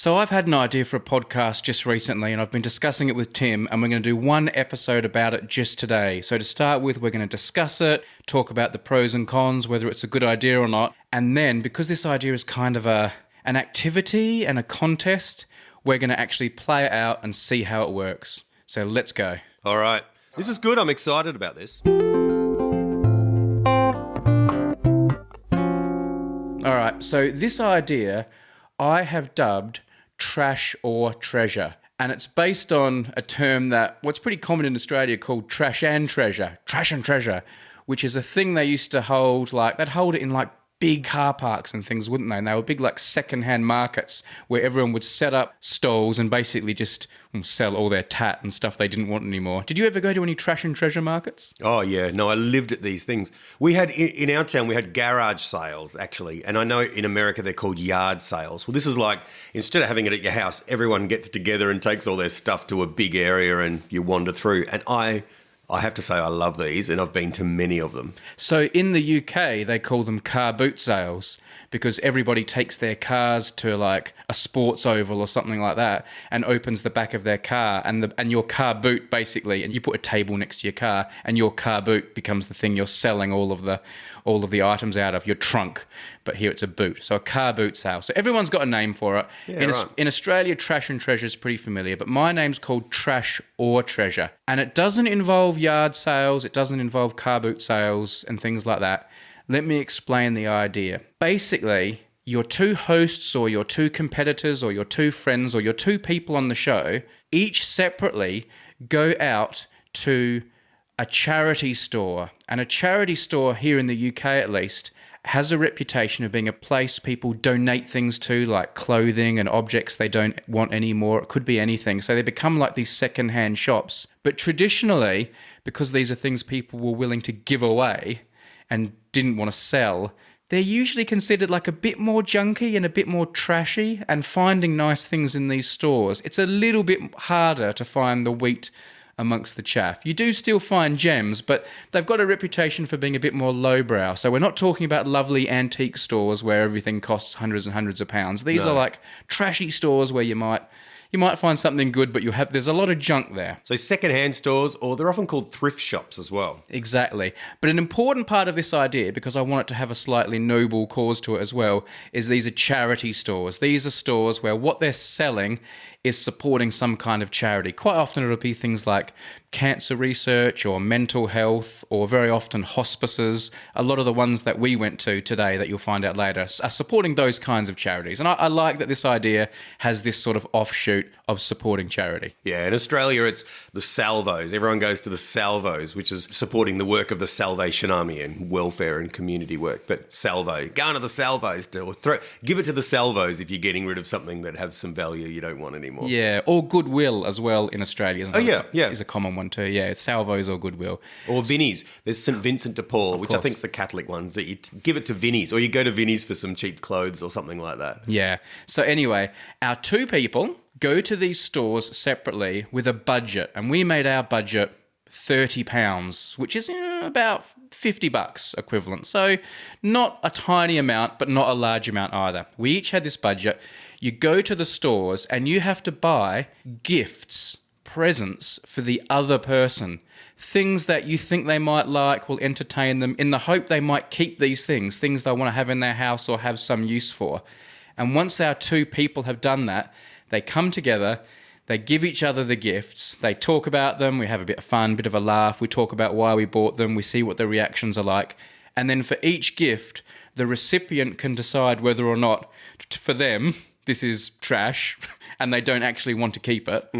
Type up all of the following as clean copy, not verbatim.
So I've had an idea for a podcast just recently, and I've been discussing it with Tim, and we're going to do one episode about it just today. So to start with, we're going to discuss it, talk about the pros and cons, whether it's a good idea or not. And then, because this idea is kind of an activity and a contest, we're going to actually play it out and see how it works. So let's go. All right. This is good. I'm excited about this. All right, so this idea I have dubbed trash or treasure. And it's based on a term that what's pretty common in Australia called trash and treasure, which is a thing they used to hold, they'd hold it in big car parks and things, wouldn't they? And they were big second-hand markets where everyone would set up stalls and basically just sell all their tat and stuff they didn't want anymore. Did you ever go to any trash and treasure markets? Oh, yeah. No, I lived at these things. We had, in our town, we had garage sales, actually. And I know in America they're called yard sales. Well, this is instead of having it at your house, everyone gets together and takes all their stuff to a big area and you wander through. And I have to say I love these, and I've been to many of them. So in the UK, they call them car boot sales because everybody takes their cars to a sports oval or something like that and opens the back of their car and your car boot basically, and you put a table next to your car and your car boot becomes the thing you're selling all of the items out of, your trunk, but here it's a boot. So a car boot sale. So everyone's got a name for it. Yeah, in Australia, trash and treasure is pretty familiar, but my name's called trash or treasure. And it doesn't involve yard sales, it doesn't involve car boot sales and things like that. Let me explain the idea. Basically, your two hosts or your two competitors or your two friends or your two people on the show, each separately go out to a charity store. And a charity store here in the UK at least has a reputation of being a place people donate things to, like clothing and objects they don't want anymore. It could be anything. So they become like these second-hand shops. But traditionally, because these are things people were willing to give away and didn't want to sell, they're usually considered a bit more junky and a bit more trashy, and finding nice things in these stores, it's a little bit harder to find the wheat amongst the chaff. You do still find gems, but they've got a reputation for being a bit more lowbrow. So we're not talking about lovely antique stores where everything costs hundreds and hundreds of pounds. These are trashy stores where you might find something good, but there's a lot of junk there. So second-hand stores, or they're often called thrift shops as well. Exactly. But an important part of this idea, because I want it to have a slightly noble cause to it as well, is these are charity stores. These are stores where what they're selling is supporting some kind of charity. Quite often it'll be things like cancer research or mental health, or very often hospices. A lot of the ones that we went to today that you'll find out later are supporting those kinds of charities. And I like that this idea has this sort of offshoot of supporting charity. Yeah, in Australia it's the salvos. Everyone goes to the salvos, which is supporting the work of the Salvation Army and welfare and community work. But salvo, go into the salvos, give it to the salvos if you're getting rid of something that has some value you don't want anymore. Yeah, or goodwill as well in Australia. Yeah. Is a common one too. Yeah, salvos or goodwill. Or Vinnie's. There's St. Vincent de Paul, which I think is the Catholic one, that you give it to Vinnie's, or you go to Vinnie's for some cheap clothes or something like that. Yeah. So anyway, our two people go to these stores separately with a budget, and we made our budget £30, which is about $50 equivalent. So not a tiny amount, but not a large amount either. We each had this budget. You go to the stores and you have to buy gifts, presents for the other person. Things that you think they might like, will entertain them, in the hope they might keep these things they want to have in their house or have some use for. And once our two people have done that, they come together, they give each other the gifts, they talk about them, we have a bit of fun, bit of a laugh, we talk about why we bought them, we see what the reactions are like. And then for each gift, the recipient can decide whether or not, for them, this is trash and they don't actually want to keep it,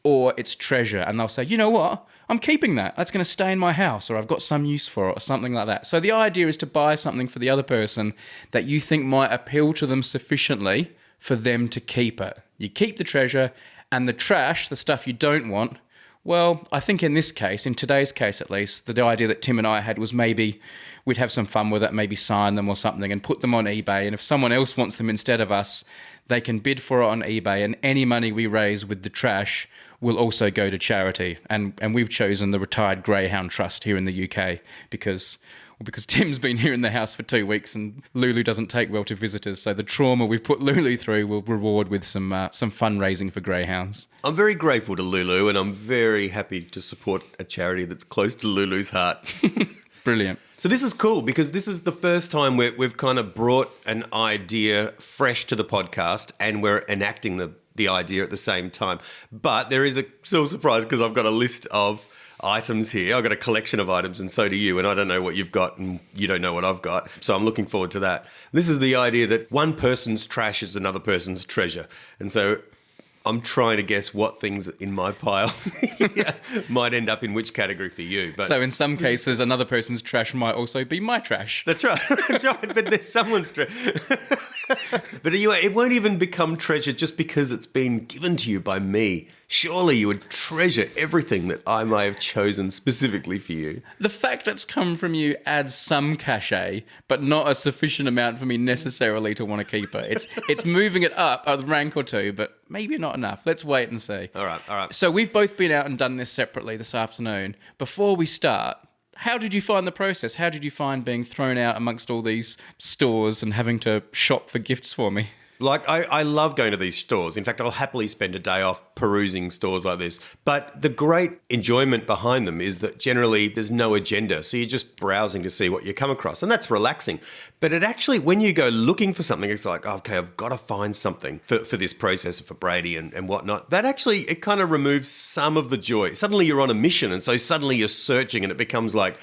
or it's treasure. And they'll say, you know what? I'm keeping that. That's going to stay in my house, or I've got some use for it, or something like that. So the idea is to buy something for the other person that you think might appeal to them sufficiently for them to keep it. You keep the treasure, and the trash, the stuff you don't want, well, I think in this case, in today's case at least, the idea that Tim and I had was maybe we'd have some fun with it, maybe sign them or something and put them on eBay. And if someone else wants them instead of us, they can bid for it on eBay, and any money we raise with the trash will also go to charity. And we've chosen the Retired Greyhound Trust here in the UK because because Tim's been here in the house for 2 weeks and Lulu doesn't take well to visitors. So the trauma we've put Lulu through will reward with some fundraising for greyhounds. I'm very grateful to Lulu, and I'm very happy to support a charity that's close to Lulu's heart. Brilliant. So this is cool because this is the first time we've kind of brought an idea fresh to the podcast and we're enacting the idea at the same time. But there is a still surprise because I've got a list of items here. I've got a collection of items and so do you, and I don't know what you've got and you don't know what I've got. So I'm looking forward to that. This is the idea that one person's trash is another person's treasure. And so I'm trying to guess what things in my pile might end up in which category for you. But so in some cases, another person's trash might also be my trash. That's right. That's right. But there's someone's trash. But it won't even become treasure just because it's been given to you by me. Surely you would treasure everything that I may have chosen specifically for you. The fact it's come from you adds some cachet, but not a sufficient amount for me necessarily to want to keep it. It's moving it up a rank or two, but maybe not enough. Let's wait and see. All right. So we've both been out and done this separately this afternoon. Before we start, how did you find the process? How did you find being thrown out amongst all these stores and having to shop for gifts for me? Like, I love going to these stores. In fact, I'll happily spend a day off perusing stores like this. But the great enjoyment behind them is that generally there's no agenda. So you're just browsing to see what you come across. And that's relaxing. But it actually, when you go looking for something, it's like, okay, I've got to find something for this processor, for Brady and whatnot. That actually, it kind of removes some of the joy. Suddenly you're on a mission. And so suddenly you're searching and it becomes like,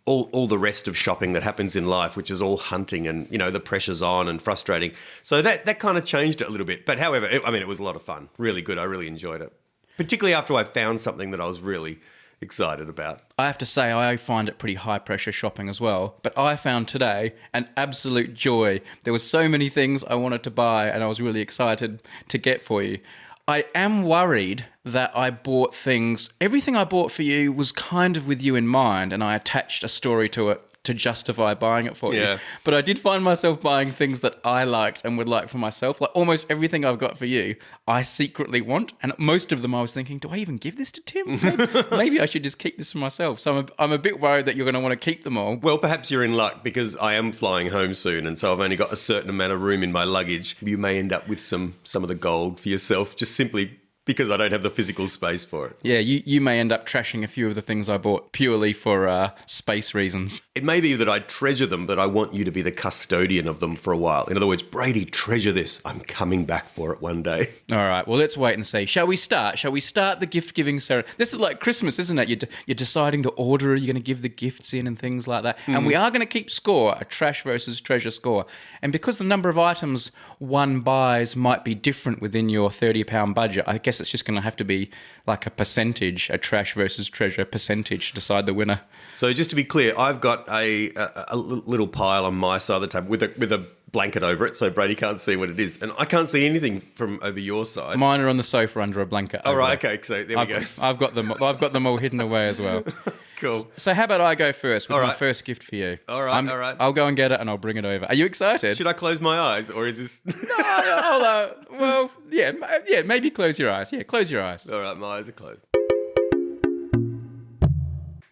all the rest of shopping that happens in life, which is all hunting and, the pressure's on and frustrating. So that kind of changed it a little bit. But however, it was a lot of fun. Really good. I really enjoyed it. Particularly after I found something that I was really excited about. I have to say, I find it pretty high pressure shopping as well. But I found today an absolute joy. There were so many things I wanted to buy and I was really excited to get for you. I am worried that I bought things, everything I bought for you was kind of with you in mind, and I attached a story to it to justify buying it for you. But I did find myself buying things that I liked and would like for myself. Like almost everything I've got for you, I secretly want. And most of them I was thinking, do I even give this to Tim? Maybe I should just keep this for myself. So I'm a bit worried that you're going to want to keep them all. Well, perhaps you're in luck because I am flying home soon. And so I've only got a certain amount of room in my luggage. You may end up with some of the gold for yourself, just simply because I don't have the physical space for it. Yeah, you may end up trashing a few of the things I bought purely for space reasons. It may be that I treasure them, but I want you to be the custodian of them for a while. In other words, Brady, treasure this. I'm coming back for it one day. All right, well, let's wait and see. Shall we start? Shall we start the gift-giving ceremony? This is like Christmas, isn't it? You're deciding the order you're going to give the gifts in and things like that. And we are going to keep score, a trash versus treasure score. And because the number of items one buys might be different within your £30 budget, I guess it's just going to have to be like a percentage, a trash versus treasure percentage to decide the winner. So just to be clear, I've got a little pile on my side of the table with a blanket over it, so Brady can't see what it is, and I can't see anything from over your side. Mine are on the sofa under a blanket. Oh, right, okay. So there we go. I've got them all hidden away as well. Cool. So how about I go first with my first gift for you? All right. I'll go and get it and I'll bring it over. Are you excited? Should I close my eyes, or is this? Well, yeah, maybe close your eyes. Yeah, close your eyes. All right, my eyes are closed.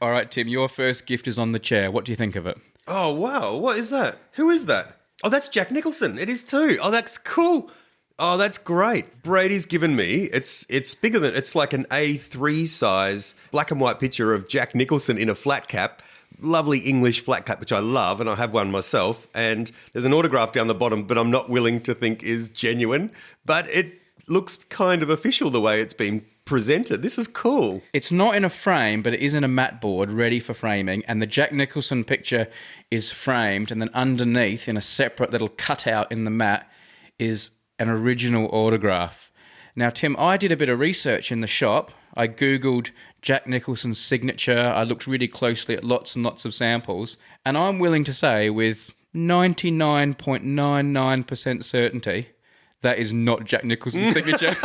All right, Tim, your first gift is on the chair. What do you think of it? Oh, wow. What is that? Who is that? Oh, that's Jack Nicholson. It is too. Oh, that's cool. Oh, that's great. Brady's given me, it's bigger than, it's like an A3 size black and white picture of Jack Nicholson in a flat cap. Lovely English flat cap, which I love, and I have one myself. And there's an autograph down the bottom, but I'm not willing to think is genuine. But it looks kind of official the way it's been presented. This is cool. It's not in a frame, but it is in a mat board ready for framing, and the Jack Nicholson picture is framed, and then underneath in a separate little cutout in the mat is an original autograph. Now, Tim, I did a bit of research in the shop. I Googled Jack Nicholson's signature. I looked really closely at lots and lots of samples, and I'm willing to say with 99.99% certainty that is not Jack Nicholson's signature.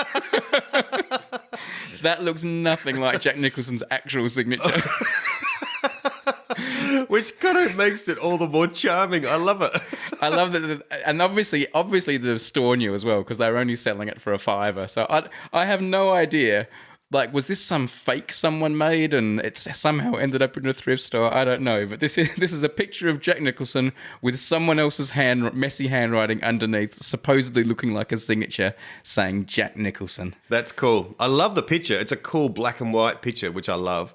That looks nothing like Jack Nicholson's actual signature. Which kind of makes it all the more charming. I love it. I love that. And obviously the store knew as well because they were only selling it for $5. So I have no idea Like, was this some fake someone made and it's somehow ended up in a thrift store? I don't know. But this is a picture of Jack Nicholson with someone else's messy handwriting underneath, supposedly looking like a signature saying Jack Nicholson. That's cool. I love the picture. It's a cool black and white picture, which I love.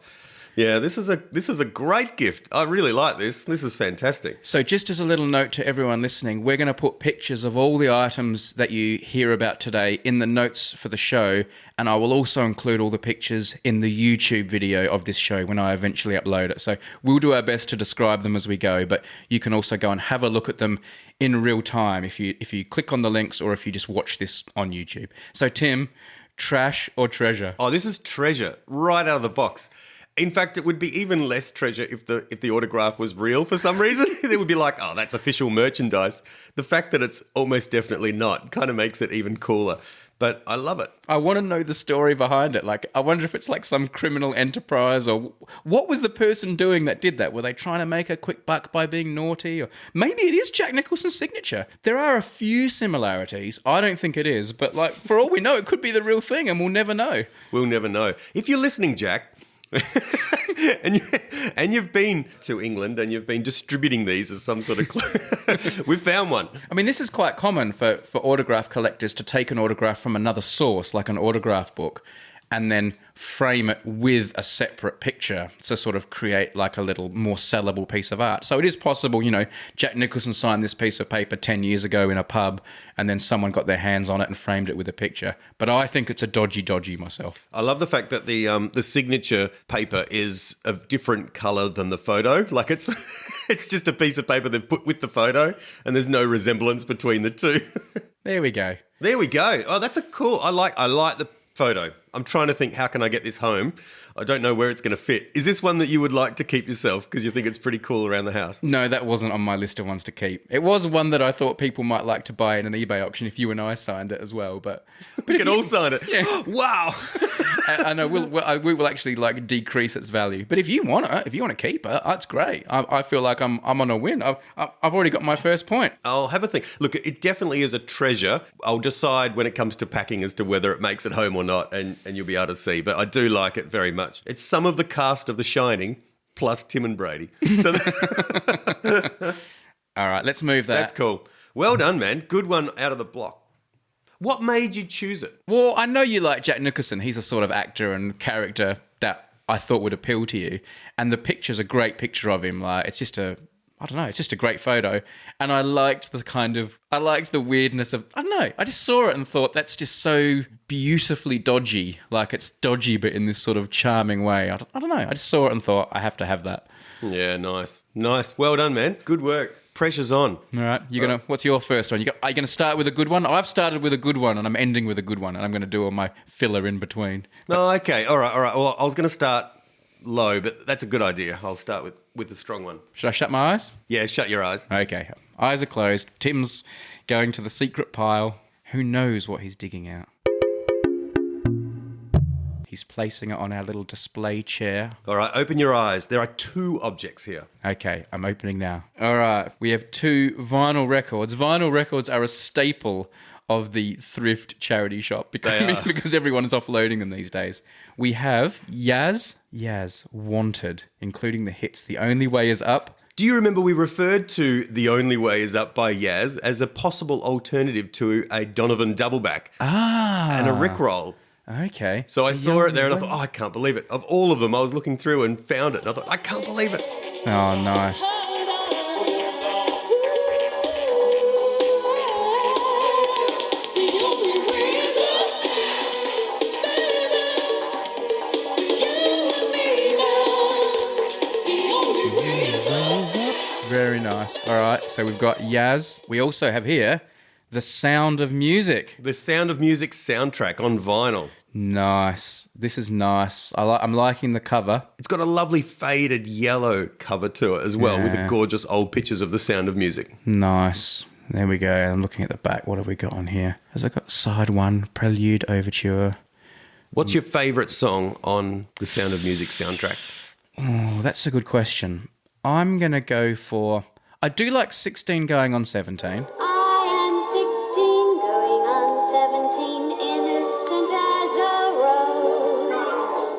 Yeah, this is a great gift. I really like this. This is fantastic. So just as a little note to everyone listening, we're going to put pictures of all the items that you hear about today in the notes for the show, and I will also include all the pictures in the YouTube video of this show when I eventually upload it. So we'll do our best to describe them as we go, but you can also go and have a look at them in real time if you click on the links or if you just watch this on YouTube. So Tim, trash or treasure? Oh, this is treasure right out of the box. In fact, it would be even less treasure if the autograph was real for some reason. It would be like, oh, that's official merchandise. The fact that it's almost definitely not kind of makes it even cooler. But I love it. I want to know the story behind it. Like, I wonder if it's like some criminal enterprise, or what was the person doing that did that? Were they trying to make a quick buck by being naughty? Or maybe it is Jack Nicholson's signature. There are a few similarities. I don't think it is. But like, for all we know, it could be the real thing and we'll never know. We'll never know. If you're listening, Jack... and you've been to England and you've been distributing these as some sort of we've found one. I mean, this is quite common for autograph collectors to take an autograph from another source, like an autograph book, and then frame it with a separate picture to sort of create like a little more sellable piece of art. So it is possible, Jack Nicholson signed this piece of paper 10 years ago in a pub and then someone got their hands on it and framed it with a picture. But I think it's a dodgy myself. I love the fact that the signature paper is a different colour than the photo. Like it's just a piece of paper they've put with the photo and there's no resemblance between the two. There we go. There we go. Oh, that's a cool. I like the photo. I'm trying to think, how can I get this home? I don't know where it's going to fit. Is this one that you would like to keep yourself because you think it's pretty cool around the house? No, that wasn't on my list of ones to keep. It was one that I thought people might like to buy in an eBay auction if you and I signed it as well. But we can all sign it. Yeah. Wow. I know we will actually like decrease its value. But if you want to keep it, that's great. I feel like I'm on a win. I've already got my first point. I'll have a think. Look, it definitely is a treasure. I'll decide when it comes to packing as to whether it makes it home or not, and you'll be able to see. But I do like it very much. It's some of the cast of The Shining plus Tim and Brady. So all right, let's move that. That's cool. Well done, man. Good one out of the block. What made you choose it? Well, I know you like Jack Nicholson. He's a sort of actor and character that I thought would appeal to you. And the picture's a great picture of him. Like, it's just a great photo. And I liked the weirdness of, I don't know, I just saw it and thought that's just so beautifully dodgy. Like, it's dodgy, but in this sort of charming way. I don't know. I just saw it and thought I have to have that. Yeah, nice. Nice. Well done, man. Good work. Pressure's on. All right. What's your first one? Are you going to start with a good one? I've started with a good one and I'm ending with a good one and I'm going to do all my filler in between. No, okay. All right. Well, I was going to start low, but that's a good idea. I'll start with the strong one. Should I shut my eyes? Yeah, shut your eyes. Okay. Eyes are closed. Tim's going to the secret pile. Who knows what he's digging out? He's placing it on our little display chair. All right, open your eyes. There are two objects here. Okay, I'm opening now. All right, we have two vinyl records. Vinyl records are a staple of the thrift charity shop because everyone is offloading them these days. We have Yaz, Wanted, including the hits The Only Way Is Up. Do you remember we referred to The Only Way Is Up by Yaz as a possible alternative to a Donovan doubleback and a Rickroll? Okay. So I saw it there and I thought, I can't believe it. Of all of them, I was looking through and found it. And I thought, I can't believe it. Oh, nice. Very nice. All right, so we've got Yaz. We also have here The Sound of Music. The Sound of Music soundtrack on vinyl. Nice. This is nice. I'm liking the cover. It's got a lovely faded yellow cover to it as well, with the gorgeous old pictures of The Sound of Music. Nice. There we go. I'm looking at the back. What have we got on here? Has I got side one, Prelude, Overture. What's your favourite song on The Sound of Music soundtrack? Oh, that's a good question. I'm going to go for... I do like 16 Going on 17.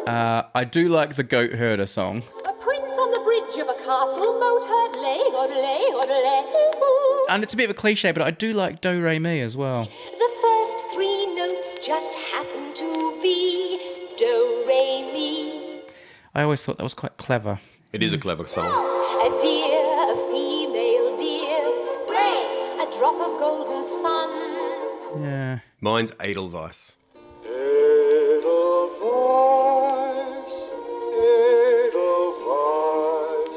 I do like the Goat Herder song. A prince on the bridge of a castle, boat herd, lay, odelay. And it's a bit of a cliche, but I do like Do Re Mi as well. The first three notes just happen to be do, re, mi. I always thought that was quite clever. It is a clever song. A deer, a female deer, ray, a drop of golden sun. Yeah. Mine's Edelweiss. Edelweiss, Edelweiss,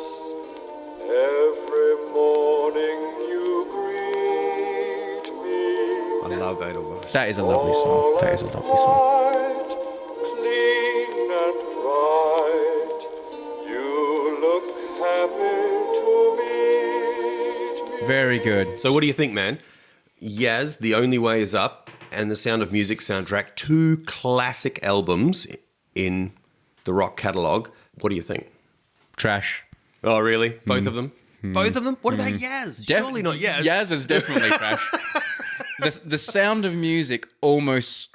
every morning you greet me. I love Edelweiss. That is a lovely song. That is a lovely song. White, clean and bright, you look happy to meet me. Very good. So what do you think, man? Yaz, The Only Way Is Up, and The Sound of Music soundtrack, 2 classic albums in the rock catalogue. What do you think? Trash. Oh, really? Both of them? Both of them? What about Yaz? Surely not Yaz. Yaz is definitely trash. The Sound of Music almost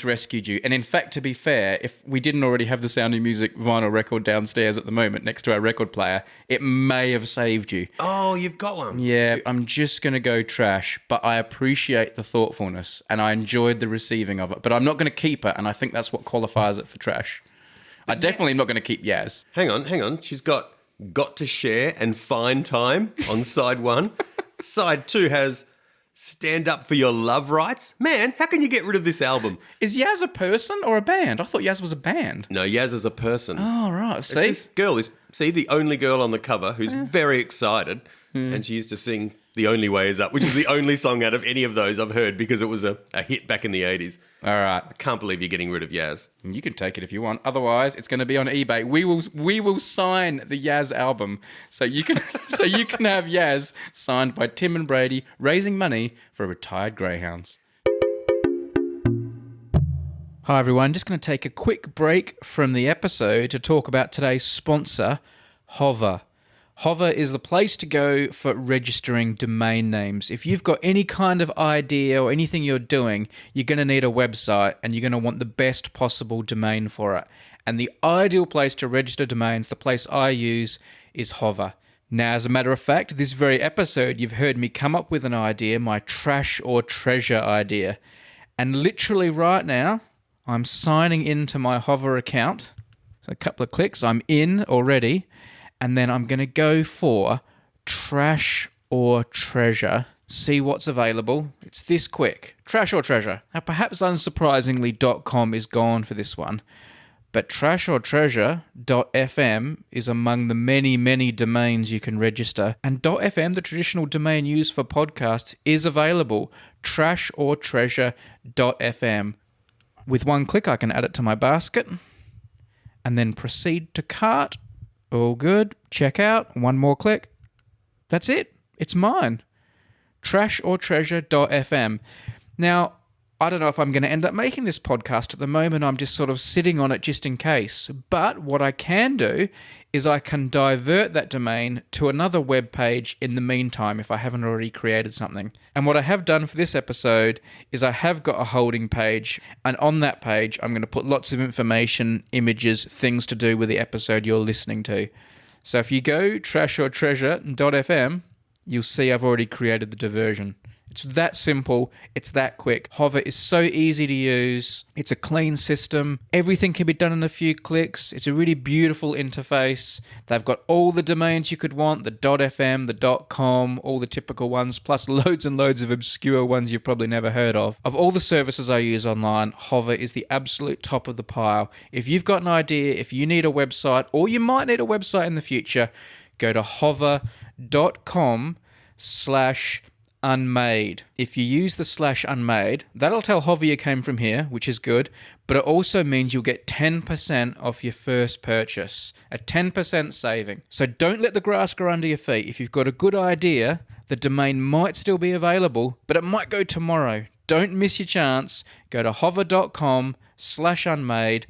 rescued you. And in fact, to be fair, if we didn't already have the Sound of Music vinyl record downstairs at the moment next to our record player, it may have saved you. Oh, you've got one. Yeah, I'm just going to go trash, but I appreciate the thoughtfulness and I enjoyed the receiving of it. But I'm not going to keep it, and I think that's what qualifies it for trash. I definitely am not going to keep Yaz. Hang on. She's got to Share and Fine Time on side 1. Side 2 has Stand Up for Your Love Rights. Man, how can you get rid of this album? Is Yaz a person or a band? I thought Yaz was a band. No, Yaz is a person. Oh, right. It's See? this girl, the only girl on the cover who's very excited. And she used to sing The Only Way Is Up, which is the only song out of any of those I've heard because it was a hit back in the 80s. All right. I can't believe you're getting rid of Yaz. You can take it if you want. Otherwise, it's going to be on eBay. We will sign the Yaz album, so you can have Yaz signed by Tim and Brady, raising money for retired greyhounds. Hi everyone, just going to take a quick break from the episode to talk about today's sponsor, Hover. Hover is the place to go for registering domain names. If you've got any kind of idea or anything you're doing, you're going to need a website and you're going to want the best possible domain for it. And the ideal place to register domains, the place I use, is Hover. Now, as a matter of fact, this very episode, you've heard me come up with an idea, my trash or treasure idea. And literally right now, I'm signing into my Hover account. So a couple of clicks, I'm in already. And then I'm going to go for trash or treasure, see what's available. It's this quick. Trash or treasure. Now, perhaps unsurprisingly, .com is gone for this one. But trashortreasure.fm is among the many, many domains you can register. And .fm, the traditional domain used for podcasts, is available. Trashortreasure.fm. With one click, I can add it to my basket. And then proceed to cart. All good. Check out. One more click. That's it. It's mine. Trashortreasure.fm. Now, I don't know if I'm going to end up making this podcast at the moment. I'm just sort of sitting on it just in case. But what I can do is I can divert that domain to another web page in the meantime if I haven't already created something. And what I have done for this episode is I have got a holding page. And on that page, I'm going to put lots of information, images, things to do with the episode you're listening to. So if you go trashortreasure.fm, you'll see I've already created the diversion. It's that simple. It's that quick. Hover is so easy to use. It's a clean system. Everything can be done in a few clicks. It's a really beautiful interface. They've got all the domains you could want, the .fm, the .com, all the typical ones, plus loads and loads of obscure ones you've probably never heard of. Of all the services I use online, Hover is the absolute top of the pile. If you've got an idea, if you need a website, or you might need a website in the future, go to hover.com/Unmade. If you use the /Unmade, that'll tell Hover you came from here, which is good, but it also means you'll get 10% off your first purchase, a 10% saving. So don't let the grass grow under your feet. If you've got a good idea, the domain might still be available, but it might go tomorrow. Don't miss your chance. Go to hover.com/Unmade,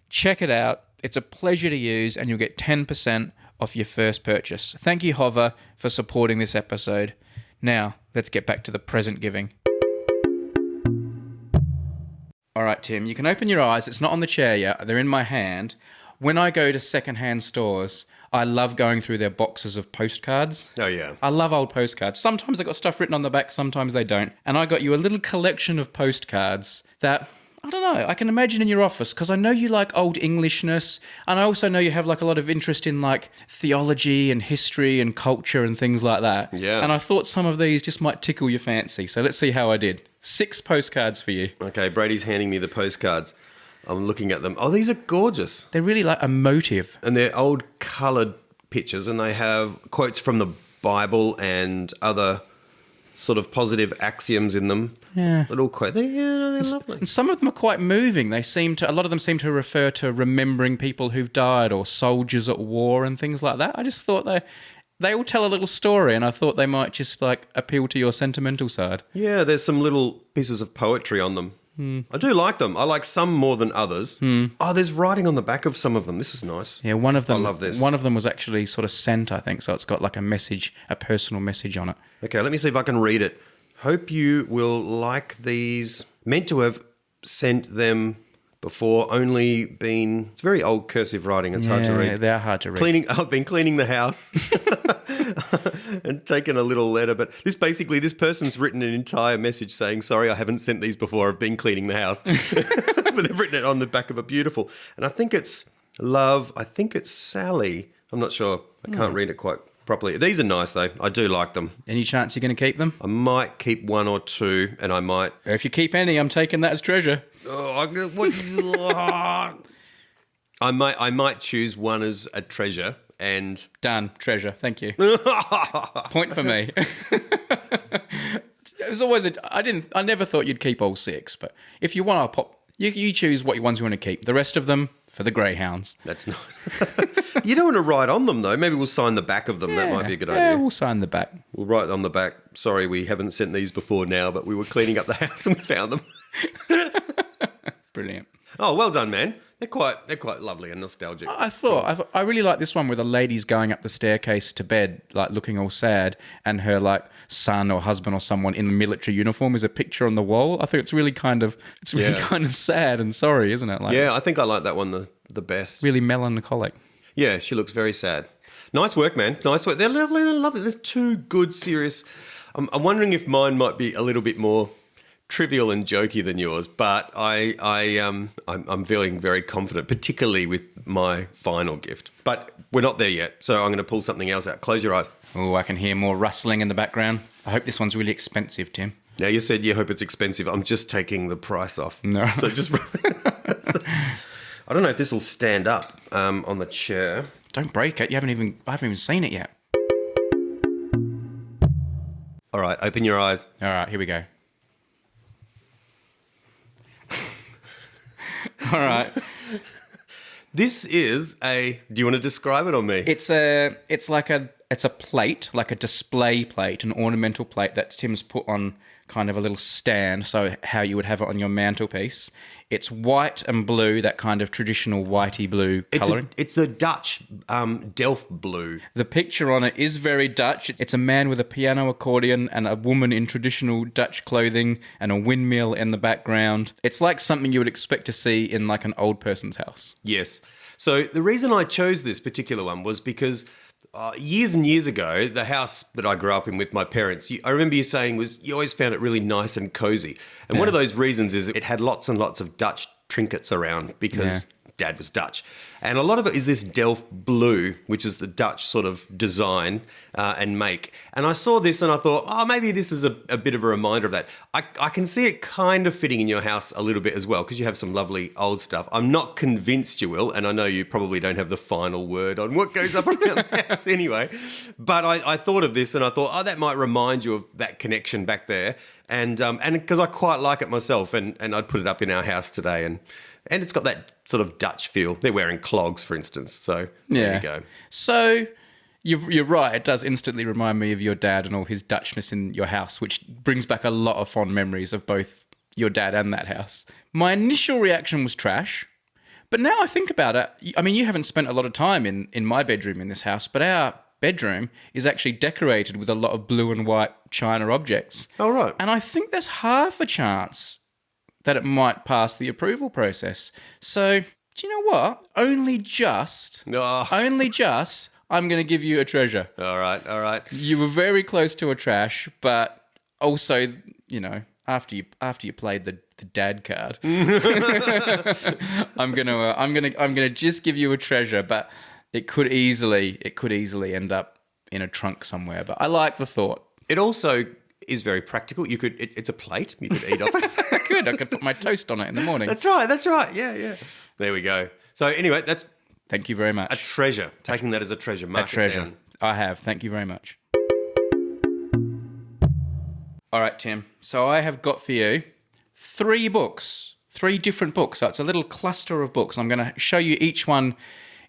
check it out. It's a pleasure to use, and you'll get 10% off your first purchase. Thank you, Hover, for supporting this episode. Now, let's get back to the present giving. All right, Tim, you can open your eyes. It's not on the chair yet. They're in my hand. When I go to secondhand stores, I love going through their boxes of postcards. Oh, yeah. I love old postcards. Sometimes they got stuff written on the back, sometimes they don't. And I got you a little collection of postcards that, I don't know, I can imagine in your office because I know you like old Englishness, and I also know you have like a lot of interest in like theology and history and culture and things like that. Yeah. And I thought some of these just might tickle your fancy. So let's see how I did. 6 postcards for you. Okay, Brady's handing me the postcards. I'm looking at them. Oh, these are gorgeous. They're really like emotive. And they're old coloured pictures, and they have quotes from the Bible and other sort of positive axioms in them. Yeah. Little quote. They're lovely. And some of them are quite moving. A lot of them seem to refer to remembering people who've died or soldiers at war and things like that. I just thought they all tell a little story, and I thought they might just like appeal to your sentimental side. Yeah, there's some little pieces of poetry on them. I do like them. I like some more than others. Oh, there's writing on the back of some of them. This is nice. Yeah, one of them. I love this. One of them was actually sort of sent, I think, so it's got like a message, a personal message on it. Okay, let me see if I can read it. Hope you will like these. Meant to have sent them before, only been... It's very old cursive writing. It's hard to read. Yeah, they're hard to read. I've been cleaning the house and taken a little letter. But this person's written an entire message saying, sorry, I haven't sent these before. I've been cleaning the house. But they've written it on the back of a beautiful. And I think it's love. I think it's Sally. I'm not sure. I can't read it quite properly. These are nice, though. I do like them. Any chance you're going to keep them? I might keep 1 or 2, and I might... If you keep any, I'm taking that as treasure. I might choose one as a treasure and... Done. Treasure. Thank you. Point for me. It was always I never thought you'd keep all 6, but if you want, I'll pop... You choose what ones you want to keep. The rest of them for the greyhounds. That's nice. You don't want to write on them, though. Maybe we'll sign the back of them. That might be a good idea. Yeah, we'll sign the back. We'll write on the back, sorry, we haven't sent these before now, but we were cleaning up the house and we found them. Brilliant. Oh, well done, man. They're quite lovely and nostalgic. I really like this one where the lady's going up the staircase to bed, like looking all sad, and her like son or husband or someone in the military uniform is a picture on the wall. I think it's really kind of sad and sorry, isn't it? Like, yeah, I think I like that one the best. really melancholic. Yeah, she looks very sad. Nice work, man. Nice work. They're lovely. They're lovely. There's 2 good, serious. I'm wondering if mine might be a little bit more trivial and jokey than yours, but I'm feeling very confident, particularly with my final gift. But we're not there yet, so I'm going to pull something else out. Close your eyes. Oh, I can hear more rustling in the background. I hope this one's really expensive, Tim. Now, you said you hope it's expensive. I'm just taking the price off. No. So just... I don't know if this will stand up on the chair. Don't break it. I haven't even seen it yet. All right, open your eyes. All right, here we go. All right. This is do you want to describe it on me? It's a plate, like a display plate, an ornamental plate that Tim's put on kind of a little stand, so how you would have it on your mantelpiece. It's white and blue, that kind of traditional whitey blue colouring. It's the Dutch Delft Blue. The picture on it is very Dutch. It's a man with a piano accordion and a woman in traditional Dutch clothing and a windmill in the background. It's like something you would expect to see in like an old person's house. Yes. So the reason I chose this particular one was because years and years ago, the house that I grew up in with my parents, I remember you saying you always found it really nice and cozy. And one of those reasons is it had lots and lots of Dutch trinkets around because Dad was Dutch. And a lot of it is this Delft Blue, which is the Dutch sort of design and make. And I saw this and I thought, maybe this is a bit of a reminder of that. I can see it kind of fitting in your house a little bit as well because you have some lovely old stuff. I'm not convinced you will, and I know you probably don't have the final word on what goes up around the house anyway. But I thought of this and I thought, that might remind you of that connection back there. And because I quite like it myself, and I'd put it up in our house today, and it's got that sort of Dutch feel. They're wearing clogs, for instance. So there you go. So you're right. It does instantly remind me of your dad and all his Dutchness in your house, which brings back a lot of fond memories of both your dad and that house. My initial reaction was trash, but now I think about it, I mean, you haven't spent a lot of time in my bedroom in this house, but our bedroom is actually decorated with a lot of blue and white china objects. Oh, right. And I think there's half a chance that it might pass the approval process. So, do you know what? Only just, Oh. I'm going to give you a treasure. All right. You were very close to a trash, but also, after you played the dad card, I'm gonna just give you a treasure, but it could easily end up in a trunk somewhere. But I like the thought. It also is very practical. It's a plate. You could eat off it. I could put my toast on it in the morning. That's right. Yeah. There we go. So anyway, that's Thank you very much. a treasure. Taking that as a treasure. Mark A treasure. it down. I have. Thank you very much. All right, Tim. So I have got for you 3 books, 3 different books. So it's a little cluster of books. I'm going to show you each one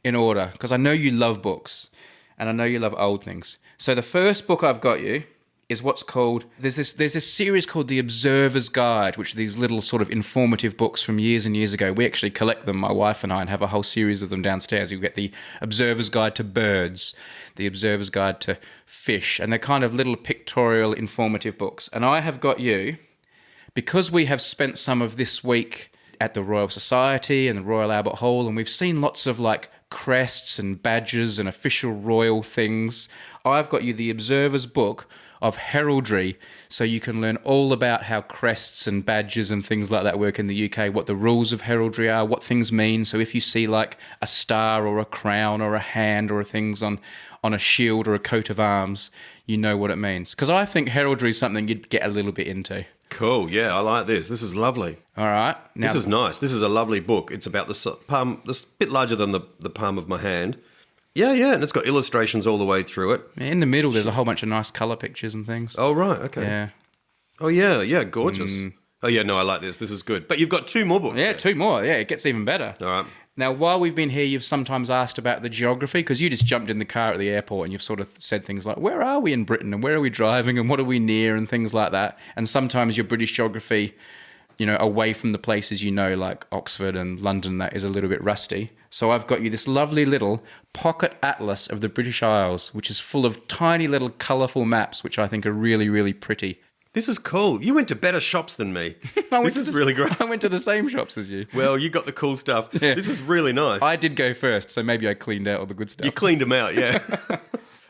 in order because I know you love books and I know you love old things. So the first book I've got you is what's called, there's this series called The Observer's Guide, which are these little sort of informative books from years and years ago. We actually collect them, my wife and I, and have a whole series of them downstairs. You get The Observer's Guide to Birds, The Observer's Guide to Fish, and they're kind of little pictorial informative books. And I have got you, because we have spent some of this week at the Royal Society and the Royal Albert Hall, and we've seen lots of like crests and badges and official royal things, I've got you the Observer's book of heraldry, so you can learn all about how crests and badges and things like that work in the UK, what the rules of heraldry are, what things mean. So if you see like a star or a crown or a hand or things on a shield or a coat of arms, you know what it means. Because I think heraldry is something you'd get a little bit into. Cool. Yeah, I like this. This is lovely. All right. Now, This is nice. This is a lovely book. It's about the palm, this bit larger than the palm of my hand. Yeah, and it's got illustrations all the way through it. in the middle, there's a whole bunch of nice colour pictures and things. Oh, right, okay. Yeah. Oh, yeah, gorgeous. Oh, yeah, no, I like this. This is good. But you've got 2 more books. Yeah, there. 2 more. Yeah, it gets even better. All right. Now, while we've been here, you've sometimes asked about the geography, because you just jumped in the car at the airport and you've sort of said things like, where are we in Britain and where are we driving and what are we near and things like that. And sometimes your British geography, away from the places like Oxford and London, that is a little bit rusty. So I've got you this lovely little pocket atlas of the British Isles, which is full of tiny little colourful maps, which I think are really, really pretty. This is cool. You went to better shops than me. This is really great. I went to the same shops as you. Well, you got the cool stuff. Yeah. This is really nice. I did go first, so maybe I cleaned out all the good stuff. You cleaned them out, yeah.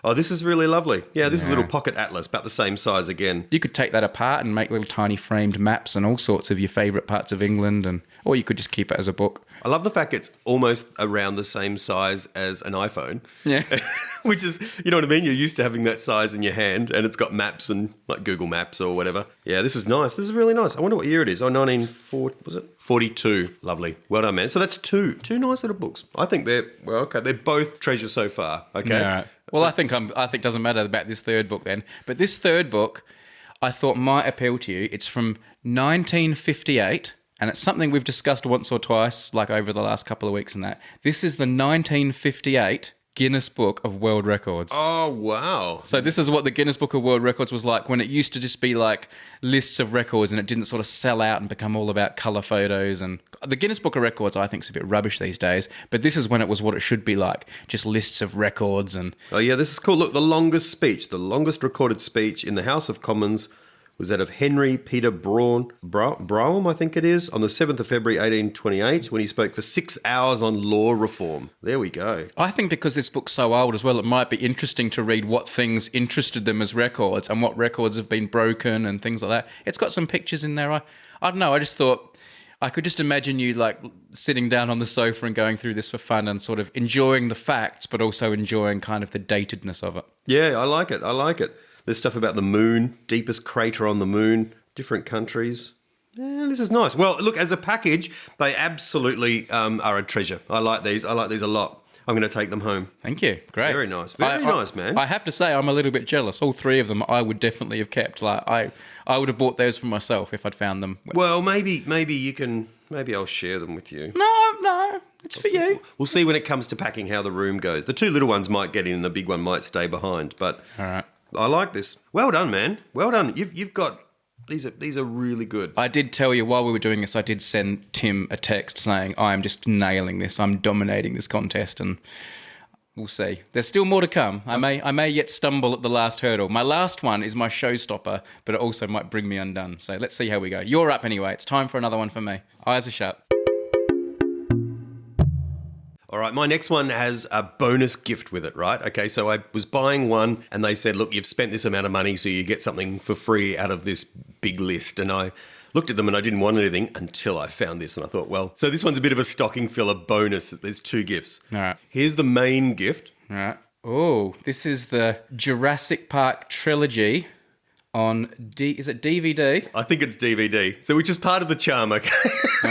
Oh, this is really lovely. Yeah, this is a little pocket atlas, about the same size again. You could take that apart and make little tiny framed maps and all sorts of your favourite parts of England, or you could just keep it as a book. I love the fact it's almost around the same size as an iPhone. Yeah. Which is, you know what I mean? You're used to having that size in your hand, and it's got maps and like Google Maps or whatever. Yeah, this is nice. This is really nice. I wonder what year it is. Oh, 1942. Lovely. Well done, man. So that's two nice little books. I think they're both treasures so far. Okay. Yeah, all right. Well, I think it doesn't matter about this third book then. But this third book, I thought might appeal to you. It's from 1958. And it's something we've discussed once or twice, like over the last couple of weeks and that. This is the 1958 Guinness Book of World Records. Oh, wow. So this is what the Guinness Book of World Records was like when it used to just be like lists of records and it didn't sort of sell out and become all about colour photos. And the Guinness Book of Records, I think, is a bit rubbish these days. But this is when it was what it should be like, just lists of records. And Oh, yeah, this is cool. Look, the longest recorded speech in the House of Commons was that of Henry Peter Brougham, I think it is, on the 7th of February 1828, when he spoke for 6 hours on law reform. There we go. I think because this book's so old as well, it might be interesting to read what things interested them as records and what records have been broken and things like that. It's got some pictures in there. I don't know, I just thought I could just imagine you like sitting down on the sofa and going through this for fun and sort of enjoying the facts, but also enjoying kind of the datedness of it. Yeah, I like it. There's stuff about the moon, deepest crater on the moon, different countries. Yeah, this is nice. Well, look, as a package, they absolutely are a treasure. I like these a lot. I'm going to take them home. Thank you. Great. Very nice. Very nice, man. I have to say, I'm a little bit jealous. All 3 of them I would definitely have kept. Like I would have bought those for myself if I'd found them. Well, maybe you can. Maybe I'll share them with you. No, it's for you. We'll see when it comes to packing how the room goes. The 2 little ones might get in, and the big one might stay behind. But All right. I like this. Well done, man. Well done. You've got these are really good. I did tell you while we were doing this, I did send Tim a text saying, I am just nailing this. I'm dominating this contest. And We'll see. There's still more to come. I may yet stumble at the last hurdle. My last one is my showstopper, but it also might bring me undone. So let's see how we go. You're up anyway. It's time for another one for me. Eyes are shut. All right, my next one has a bonus gift with it, right? Okay, so I was buying one and they said, look, you've spent this amount of money, so you get something for free out of this big list. And I looked at them and I didn't want anything until I found this. And I thought, well, so this one's a bit of a stocking filler bonus. There's 2 gifts. All right. Here's the main gift. All right. Oh, this is the Jurassic Park trilogy on is it DVD? I think it's DVD. So which is part of the charm, okay? All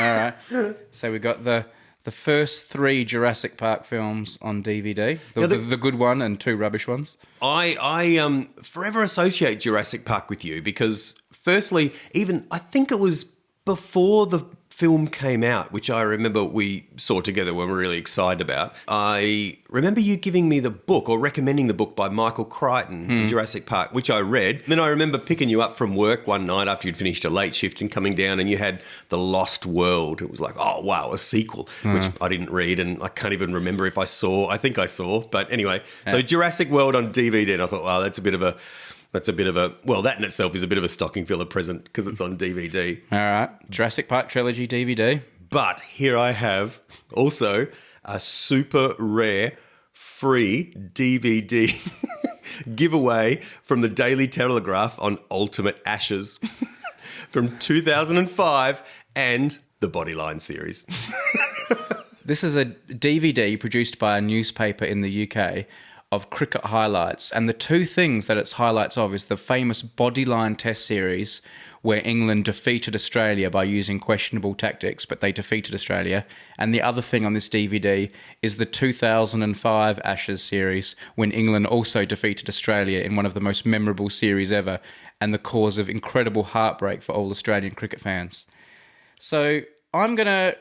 right. So we got the first 3 Jurassic Park films on DVD. The good one and 2 rubbish ones. I forever associate Jurassic Park with you because, firstly, even I think it was before the film came out, which I remember we saw together when we were really excited about. I remember you giving me the book or recommending the book by Michael Crichton, Jurassic Park, which I read. Then I remember picking you up from work one night after you'd finished a late shift and coming down and you had The Lost World. It was like, oh, wow, a sequel, which I didn't read and I can't even remember if I saw. I think I saw. But anyway, so Jurassic World on DVD and I thought, wow, that's a bit of a, well, that in itself is a bit of a stocking filler present because it's on DVD. All right. Jurassic Park trilogy DVD. But here I have also a super rare free DVD giveaway from the Daily Telegraph on Ultimate Ashes from 2005 and the Bodyline series. This is a DVD produced by a newspaper in the UK of cricket highlights. And the 2 things that it's highlights of is the famous Bodyline Test series where England defeated Australia by using questionable tactics, but they defeated Australia. And the other thing on this DVD is the 2005 Ashes series when England also defeated Australia in one of the most memorable series ever and the cause of incredible heartbreak for all Australian cricket fans. So I'm going to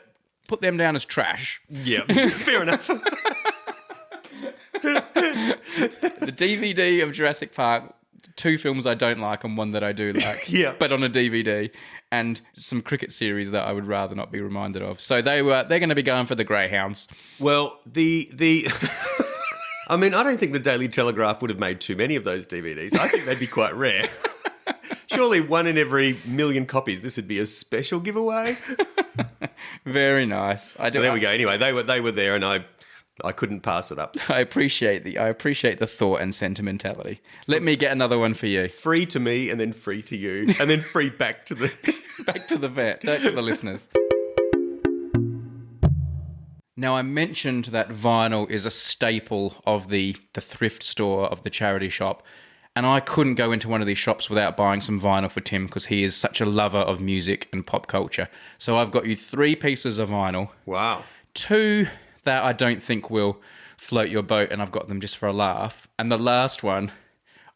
put them down as trash. Yeah, fair enough. The DVD of Jurassic Park, 2 films I don't like and 1 that I do like. Yeah. But on a DVD, and some cricket series that I would rather not be reminded of. So they're going to be going for the Greyhounds. Well, I mean, I don't think the Daily Telegraph would have made too many of those DVDs. I think they'd be quite rare. Surely 1 in every million copies. This would be a special giveaway. Very nice. So there we go. Anyway, they were there, and I couldn't pass it up. I appreciate the thought and sentimentality. Let me get another one for you. Free to me, and then free to you, and then free back to the back to the listeners. Now, I mentioned that vinyl is a staple of the thrift store, of the charity shop. And I couldn't go into one of these shops without buying some vinyl for Tim because he is such a lover of music and pop culture. So I've got you 3 pieces of vinyl. Wow. 2 that I don't think will float your boat, and I've got them just for a laugh. And the last one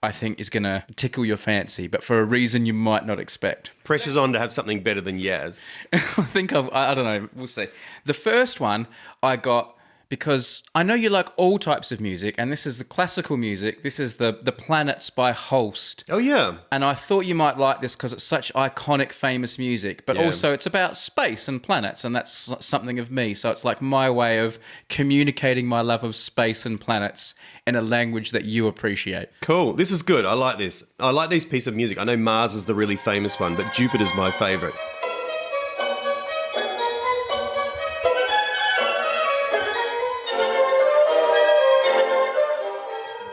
I think is going to tickle your fancy, but for a reason you might not expect. Pressure's on to have something better than Yaz. I don't know, we'll see. The first one I got because I know you like all types of music, and this is the classical music. This is the Planets by Holst. Oh, yeah. And I thought you might like this because it's such iconic, famous music, but also it's about space and planets, and that's something of me. So it's like my way of communicating my love of space and planets in a language that you appreciate. Cool. This is good. I like this. I like these pieces of music. I know Mars is the really famous one, but Jupiter's my favourite.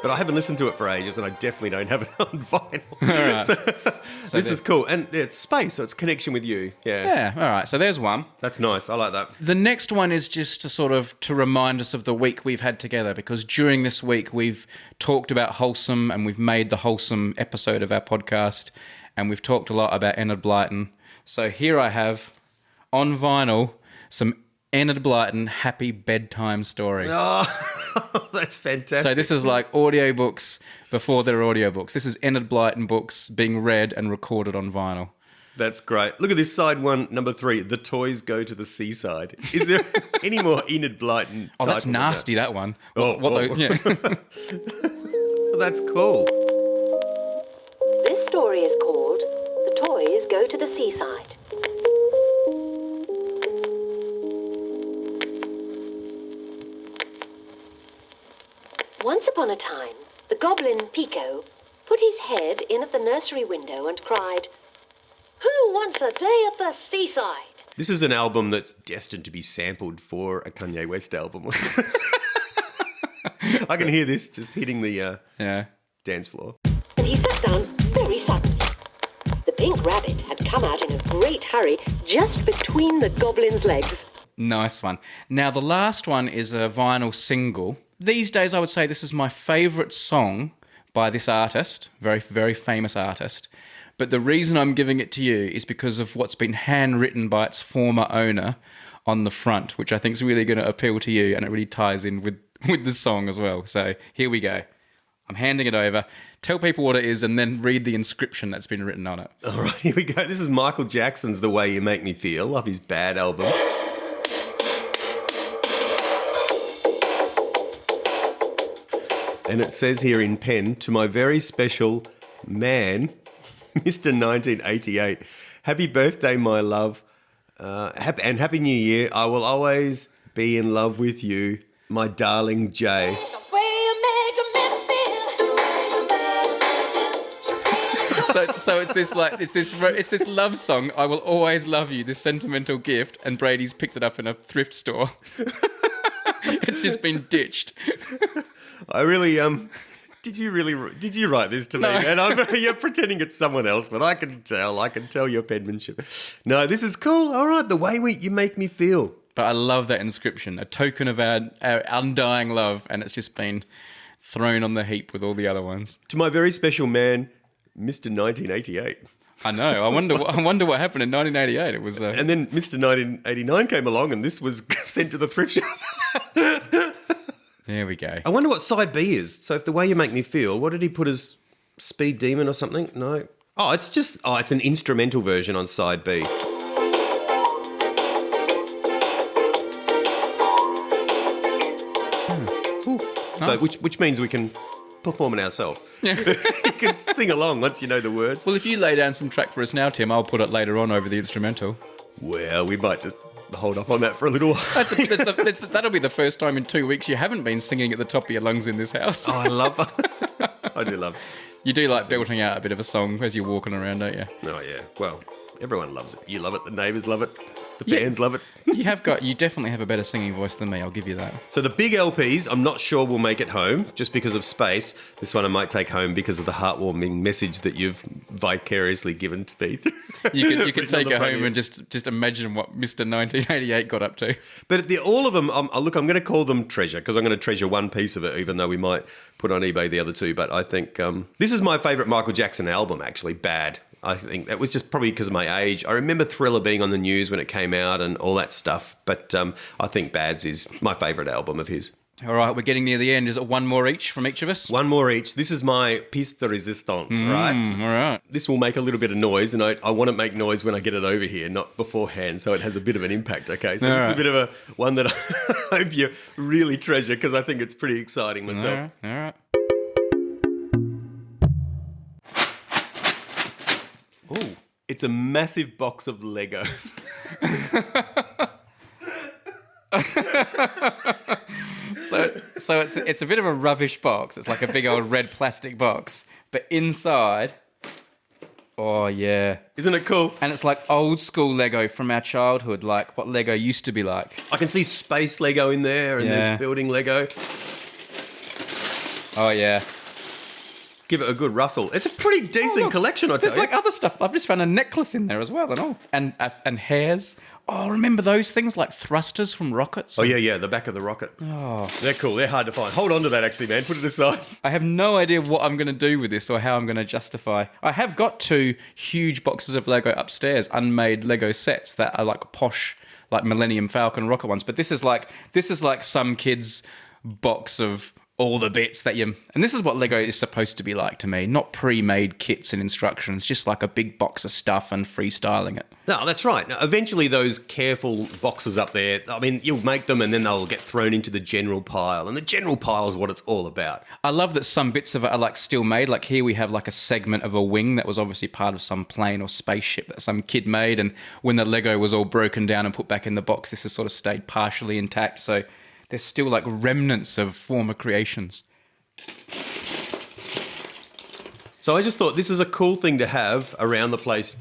But I haven't listened to it for ages, and I definitely don't have it on vinyl. All right. So this is cool. And it's space, so it's connection with you. Yeah. Yeah, all right. So there's one. That's nice. I like that. The next one is just to remind us of the week we've had together, because during this week we've talked about Wholesome, and we've made the Wholesome episode of our podcast, and we've talked a lot about Enid Blyton. So here I have, on vinyl, some Enid Blyton happy bedtime stories. Oh, that's fantastic. So this is like audiobooks before they're audiobooks. This is Enid Blyton books being read and recorded on vinyl. That's great. Look at this side one, number 3. The toys go to the seaside. Is there any more Enid Blyton? Oh, that's nasty, that one. Yeah. That's cool. This story is called The Toys Go to the Seaside. Once upon a time, the goblin Pico put his head in at the nursery window and cried, "Who wants a day at the seaside?" This is an album that's destined to be sampled for a Kanye West album. I can hear this just hitting the dance floor. And he sat down very suddenly. The pink rabbit had come out in a great hurry just between the goblin's legs. Nice one. Now, the last one is a vinyl single. These days, I would say this is my favourite song by this artist, very, very famous artist. But the reason I'm giving it to you is because of what's been handwritten by its former owner on the front, which I think is really going to appeal to you, and it really ties in with the song as well. So here we go. I'm handing it over. Tell people what it is and then read the inscription that's been written on it. All right, here we go. This is Michael Jackson's The Way You Make Me Feel off his Bad album. And it says here in pen, "To my very special man, Mr. 1988, happy birthday, my love, and happy new year. I will always be in love with you, my darling Jay." So it's this love song. I will always love you. This sentimental gift, and Brady's picked it up in a thrift store. It's just been ditched. I really did you write this to me? No. And you're pretending it's someone else, but I can tell your penmanship. No, this is cool. All right, the way you make me feel. But I love that inscription, a token of our undying love, and it's just been thrown on the heap with all the other ones. To my very special man, Mr. 1988. I know. I wonder what happened in 1988. It was. And then Mr. 1989 came along, and this was sent to the thrift shop. There we go. I wonder what side B is. So if The Way You Make Me Feel, what did he put as Speed Demon or something? No. It's an instrumental version on side B. So which means we can perform it ourselves. Yeah. You can sing along once you know the words. Well, if you lay down some track for us now, Tim, I'll put it later on over the instrumental. Well, we might just hold off on that for a little while. That'll be the first time in 2 weeks you haven't been singing at the top of your lungs in this house. Oh, I do love You do like belting out a bit of a song as you're walking around, don't you? Oh, yeah. Well, everyone loves it. You love it. The neighbours love it. The fans love it. You definitely have a better singing voice than me, I'll give you that. So the big LPs, I'm not sure we'll make it home just because of space. This one I might take home because of the heartwarming message that you've vicariously given to me. You can take it home and just imagine what Mr. 1988 got up to. But all of them, I'm going to call them treasure because I'm going to treasure one piece of it, even though we might put on eBay the other two. But I think this is my favourite Michael Jackson album, actually, Bad. I think that was just probably because of my age. I remember Thriller being on the news when it came out and all that stuff. But I think Bad's is my favourite album of his. All right, we're getting near the end. Is it one more each from each of us? One more each. This is my piece de resistance, right? All right. This will make a little bit of noise, and I want to make noise when I get it over here, not beforehand, so it has a bit of an impact, okay? So this is a bit of a one that I hope you really treasure because I think it's pretty exciting myself. All right. Ooh. It's a massive box of Lego. So it's a bit of a rubbish box. It's like a big old red plastic box, but inside, oh yeah, isn't it cool? And it's like old school Lego from our childhood, like what Lego used to be like. I can see space Lego in there, and there's building Lego. Oh yeah. Give it a good rustle. It's a pretty decent collection, I tell you. There's like other stuff. I've just found a necklace in there as well, and all, and hairs. Oh, remember those things like thrusters from rockets? Oh yeah, the back of the rocket. Oh, they're cool. They're hard to find. Hold on to that, actually, man. Put it aside. I have no idea what I'm going to do with this or how I'm going to justify. I have got 2 huge boxes of Lego upstairs, unmade Lego sets that are like posh, like Millennium Falcon rocket ones. But this is like some kid's box of all the bits that you... And this is what Lego is supposed to be like to me. Not pre-made kits and instructions, just like a big box of stuff and freestyling it. No, that's right. Now, eventually those careful boxes up there, I mean, you'll make them and then they'll get thrown into the general pile. And the general pile is what it's all about. I love that some bits of it are like still made. Like here we have like a segment of a wing that was obviously part of some plane or spaceship that some kid made. And when the Lego was all broken down and put back in the box, this has sort of stayed partially intact. So... there's still like remnants of former creations. So I just thought this is a cool thing to have around the place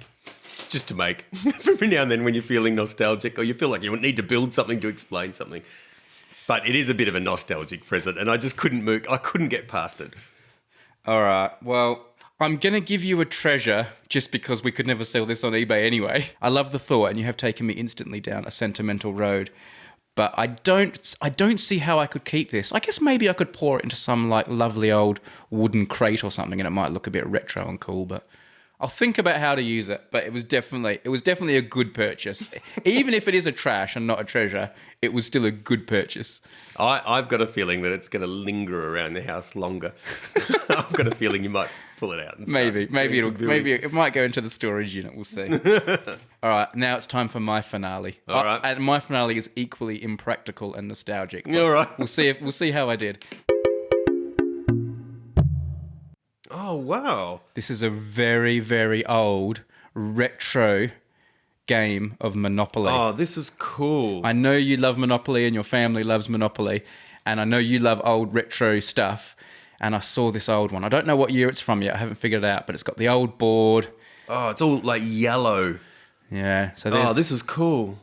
just to make every now and then when you're feeling nostalgic or you feel like you need to build something to explain something. But it is a bit of a nostalgic present and I just couldn't move. I couldn't get past it. All right. Well, I'm going to give you a treasure just because we could never sell this on eBay anyway. I love the thought and you have taken me instantly down a sentimental road. But I don't see how I could keep this. I guess maybe I could pour it into some like lovely old wooden crate or something and it might look a bit retro and cool, but I'll think about how to use it. But it was definitely a good purchase. Even if it is a trash and not a treasure, it was still a good purchase. I've got a feeling that it's going to linger around the house longer. I've got a feeling you might pull it out. And Maybe it might go into the storage unit. We'll see. All right, now it's time for my finale. All right. And my finale is equally impractical and nostalgic. All right. We'll see how I did. Oh, wow. This is a very, very old retro game of Monopoly. Oh, this is cool. I know you love Monopoly and your family loves Monopoly, and I know you love old retro stuff. And I saw this old one. I don't know what year it's from yet. I haven't figured it out, but it's got the old board. Oh, it's all like yellow. Yeah. So this is cool.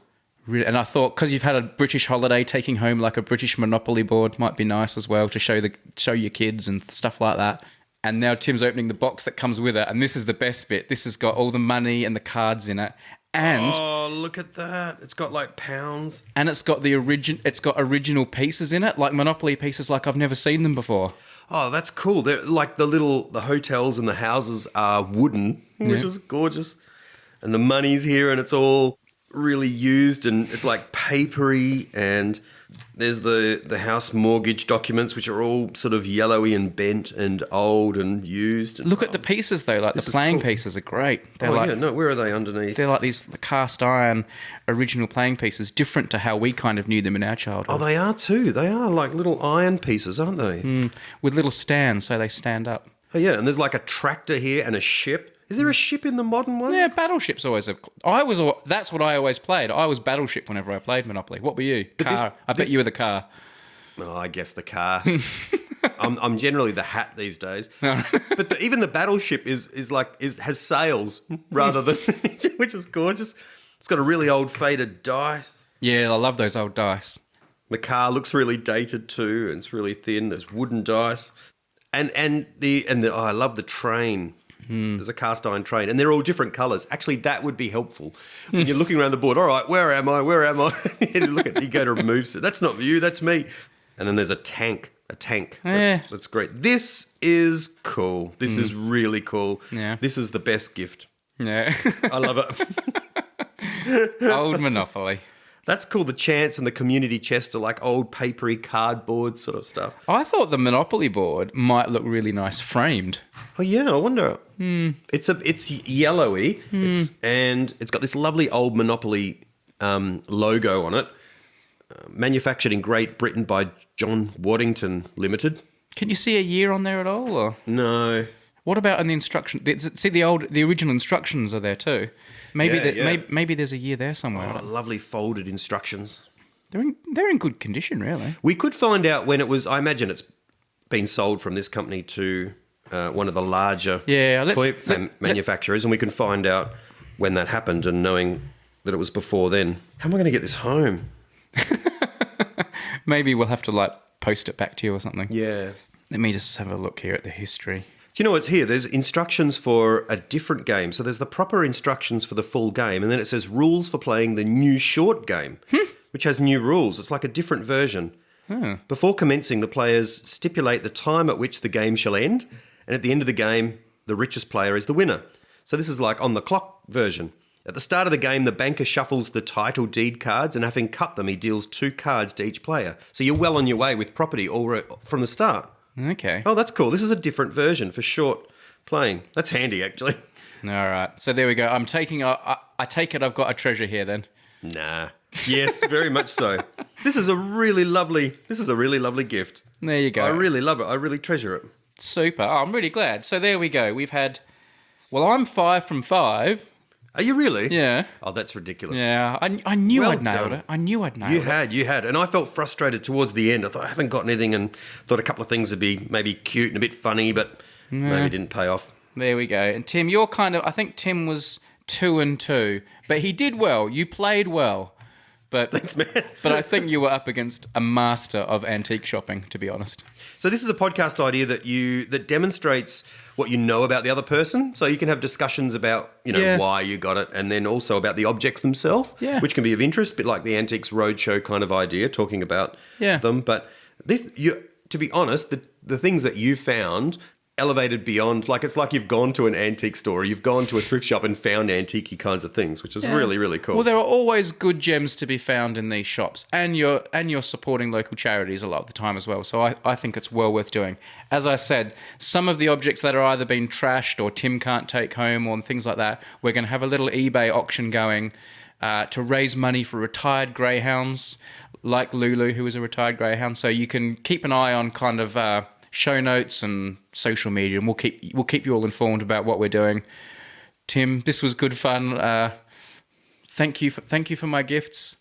And I thought because you've had a British holiday, taking home like a British Monopoly board might be nice as well to show your kids and stuff like that. And now Tim's opening the box that comes with it, and this is the best bit. This has got all the money and the cards in it. And oh, look at that! It's got like pounds, and it's got original pieces in it, like Monopoly pieces, like I've never seen them before. Oh, that's cool. They're like the hotels and the houses are wooden, which is gorgeous. And the money's here, and it's all really used, and it's like papery. And there's the house mortgage documents, which are all sort of yellowy and bent and old and used. And look at the pieces though, like the playing pieces are great. They're where are they underneath? They're like these cast iron original playing pieces, different to how we kind of knew them in our childhood. Oh, they are too. They are like little iron pieces, aren't they? With little stands so they stand up. Oh yeah, and there's like a tractor here and a ship. Is there a ship in the modern one? Yeah, Battleship's always that's what I always played. I was Battleship whenever I played Monopoly. What were you? Car. I bet you were the car. Oh, I guess the car. I'm generally the hat these days. But even the Battleship has sails rather than, which is gorgeous. It's got a really old faded dice. Yeah, I love those old dice. The car looks really dated too, and it's really thin. There's wooden dice, and I love the train. There's a cast iron train, and they're all different colours. Actually, that would be helpful when you're looking around the board. All right, where am I? You go to remove. That's not you. That's me. And then there's a tank. Yeah. That's great. This is cool. This is really cool. Yeah. This is the best gift. Yeah. I love it. Old Monopoly. That's cool. The chance and the community chest are like old papery cardboard sort of stuff. I thought the Monopoly board might look really nice framed. Oh yeah, I wonder. It's yellowy, and it's got this lovely old Monopoly logo on it. Manufactured in Great Britain by John Waddington Limited. Can you see a year on there at all? Or? No. What about in the instruction? See the original instructions are there too. Maybe there's a year there somewhere. Oh, lovely folded instructions. They're in good condition, really. We could find out when it was. I imagine it's been sold from this company to one of the larger toy manufacturers, and we can find out when that happened, and knowing that it was before then. How am I going to get this home? Maybe we'll have to post it back to you or something. Yeah. Let me just have a look here at the history. Do you know what's here? There's instructions for a different game. So there's the proper instructions for the full game, and then it says rules for playing the new short game, which has new rules. It's like a different version. Before commencing, the players stipulate the time at which the game shall end, and at the end of the game, the richest player is the winner. So this is like on the clock version. At the start of the game, the banker shuffles the title deed cards, and having cut them, he deals 2 cards to each player. So you're well on your way with property all from the start. Okay. Oh, that's cool. This is a different version for short playing. That's handy, actually. All right. So there we go. I take it I've got a treasure here then. Nah. Yes, very much so. This is a really lovely gift. There you go. I really love it. I really treasure it. Super. Oh, I'm really glad. So there we go. We've had, I'm 5 from 5. Are you really? Yeah. Oh, that's ridiculous. Yeah, I knew Well I'd nailed done. it. I knew I'd nailed it. You had. And I felt frustrated towards the end. I thought I haven't got anything and thought a couple of things would be maybe cute and a bit funny, but maybe didn't pay off. There we go. And Tim, you're I think Tim was 2 and 2, but he did well. You played well. But, Thanks, man. but I think you were up against a master of antique shopping, to be honest. So this is a podcast idea that demonstrates what you know about the other person. So you can have discussions about, why you got it, and then also about the objects themselves, which can be of interest, a bit like the Antiques Roadshow kind of idea, talking about them. But to be honest, the things that you found elevated beyond, like it's like you've gone to an antique store, you've gone to a thrift shop and found antique kinds of things, which is really, really cool. Well, there are always good gems to be found in these shops, and you're supporting local charities a lot of the time as well. So I think it's well worth doing. As I said, some of the objects that are either been trashed or Tim can't take home or things like that, we're going to have a little eBay auction going to raise money for retired greyhounds, like Lulu, who is a retired greyhound. So you can keep an eye on kind of show notes and social media, and we'll keep you all informed about what we're doing. Tim, this was good fun. Thank you for my gifts.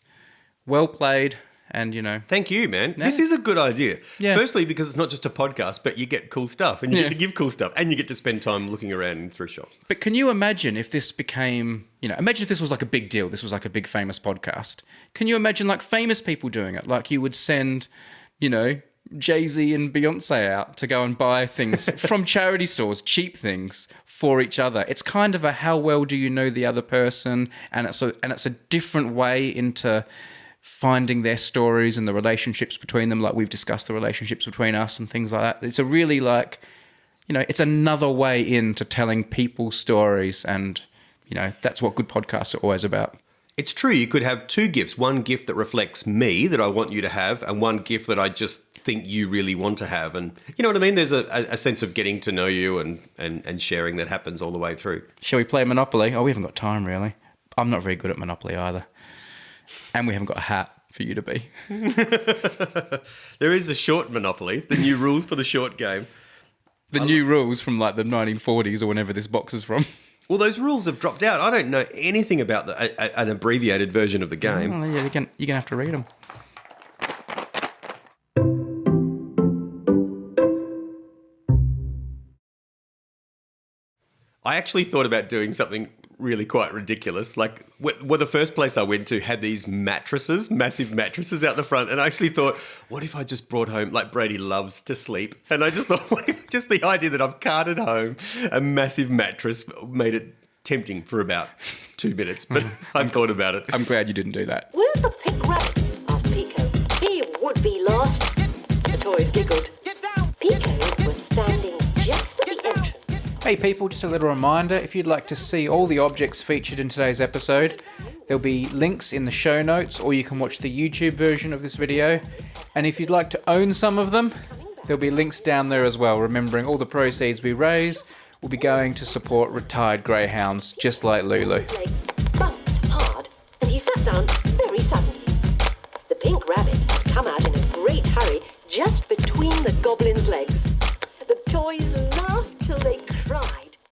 Well played, and Thank you, man. This is a good idea. Yeah. Firstly, because it's not just a podcast, but you get cool stuff, and you get to give cool stuff, and you get to spend time looking around in thrift shops. But can you imagine if this became, imagine if this was like a big deal. This was like a big famous podcast. Can you imagine like famous people doing it? Like you would send, Jay-Z and Beyonce out to go and buy things from charity stores, cheap things for each other. It's kind of a how well do you know the other person, and it's a different way into finding their stories and the relationships between them, like we've discussed the relationships between us and things like that. It's a really it's another way into telling people's stories, and that's what good podcasts are always about. It's true, you could have 2 gifts. One gift that reflects me, that I want you to have, and one gift that I just think you really want to have. And you know what I mean? There's a sense of getting to know you and sharing that happens all the way through. Shall we play Monopoly? Oh, we haven't got time, really. I'm not very good at Monopoly either. And we haven't got a hat for you to be. There is a short Monopoly, the new rules for the short game. The new rules from like the 1940s or whenever this box is from. Well, those rules have dropped out. I don't know anything about an abbreviated version of the game. Oh, yeah, you're going to have to read them. I actually thought about doing something really quite ridiculous. Like, the first place I went to had these mattresses, massive mattresses out the front. And I actually thought, what if I just brought home, like Brady loves to sleep. And I just thought, what if just the idea that I've carted home a massive mattress made it tempting for about 2 minutes. But I thought about it. I'm glad you didn't do that. Where's the pink rabbit? Asked Pico. He would be lost. The toys giggled. Pico was standing just at the entrance. Hey people, just a little reminder, if you'd like to see all the objects featured in today's episode, there'll be links in the show notes, or you can watch the YouTube version of this video. And if you'd like to own some of them, there'll be links down there as well, remembering all the proceeds we raise will be going to support retired greyhounds, just like Lulu. His legs bumped hard, and he sat down very suddenly. The pink rabbit had come out in a great hurry just between the goblin's legs. The toys